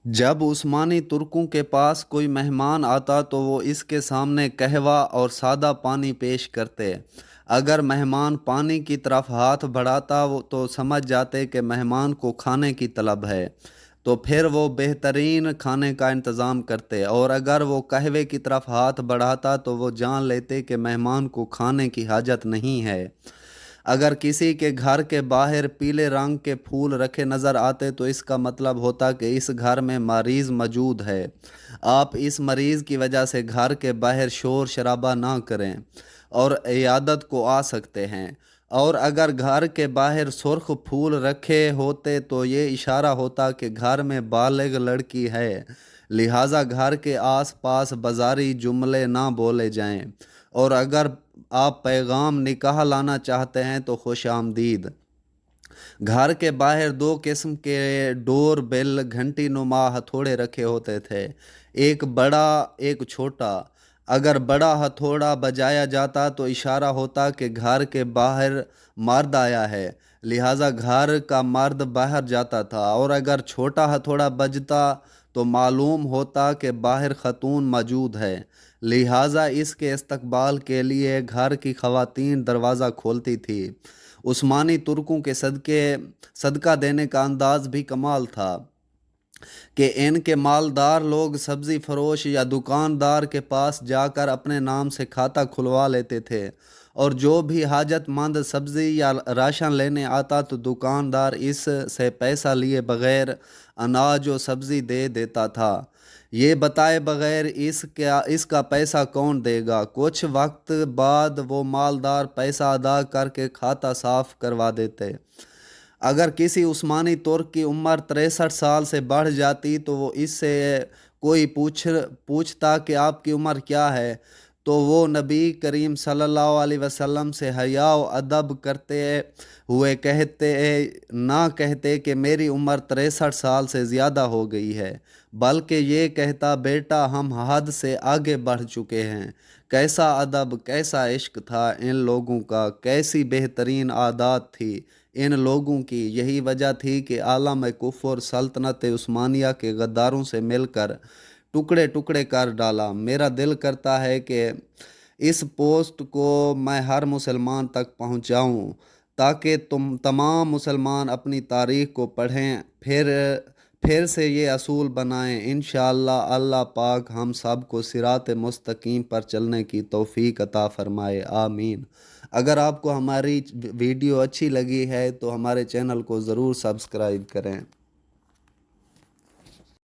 जब उस्मानी तुर्कों के पास कोई मेहमान आता तो वो इसके सामने कहवा और सादा पानी पेश करते। अगर मेहमान पानी की तरफ हाथ बढ़ाता वो तो समझ जाते कि मेहमान को खाने की तलब है, तो फिर वो बेहतरीन खाने का इंतज़ाम करते। और अगर वो कहवे की तरफ हाथ बढ़ाता तो वो जान लेते कि मेहमान को खाने की हाजत नहीं है। अगर किसी के घर के बाहर पीले रंग के फूल रखे नज़र आते तो इसका मतलब होता कि इस घर में मरीज़ मौजूद है। आप इस मरीज़ की वजह से घर के बाहर शोर शराबा ना करें और इयादत को आ सकते हैं। और अगर घर के बाहर सुर्ख फूल रखे होते तो ये इशारा होता कि घर में बालिग लड़की है, लिहाजा घर के आस पास बाजारी जुमले ना बोले जाएं। और अगर आप पैगाम निकाह लाना चाहते हैं तो खुश आमदीद। घर के बाहर दो किस्म के डोर बेल घंटी नुमा हथौड़े रखे होते थे, एक बड़ा एक छोटा। अगर बड़ा हथौड़ा बजाया जाता तो इशारा होता कि घर के बाहर मर्द आया है, लिहाजा घर का मर्द बाहर जाता था। और अगर छोटा हथौड़ा बजता तो मालूम होता कि बाहर खतून मौजूद है, लिहाजा इसके इस्तकबाल के लिए घर की खवातीन दरवाज़ा खोलती थी। उस्मानी तुर्कों के सदका देने का अंदाज भी कमाल था कि इनके मालदार लोग सब्ज़ी फरोश या दुकानदार के पास जाकर अपने नाम से खाता खुलवा लेते थे, और जो भी हाजतमंद सब्ज़ी या राशन लेने आता तो दुकानदार इस से पैसा लिए बगैर अनाज और सब्ज़ी दे देता था, ये बताए बगैर इसका पैसा कौन देगा। कुछ वक्त बाद वो मालदार पैसा अदा करके खाता साफ करवा देते। अगर किसी उस्मानी तुर्क की उम्र 63 साल से बढ़ जाती तो वो इससे कोई पूछता कि आपकी उम्र क्या है, तो वो नबी करीम सल्लल्लाहु अलैहि वसल्लम से हया और अदब करते हुए कहते कि मेरी उम्र 63 साल से ज़्यादा हो गई है, बल्कि ये कहता बेटा हम हद से आगे बढ़ चुके हैं। कैसा अदब, कैसा इश्क था इन लोगों का, कैसी बेहतरीन आदत थी इन लोगों की। यही वजह थी कि आलम कुफर सल्तनत उस्मानिया के गद्दारों से मिलकर टुकड़े टुकड़े कर डाला। मेरा दिल करता है कि इस पोस्ट को मैं हर मुसलमान तक पहुंचाऊं, ताकि तुम तमाम मुसलमान अपनी तारीख को पढ़ें, फिर से ये असूल बनाएं। इंशाअल्लाह अल्लाह पाक हम सब को सिरात मुस्तकीम पर चलने की तौफीक अता फरमाए, आमीन। अगर आपको हमारी वीडियो अच्छी लगी है तो हमारे चैनल को ज़रूर सब्सक्राइब करें।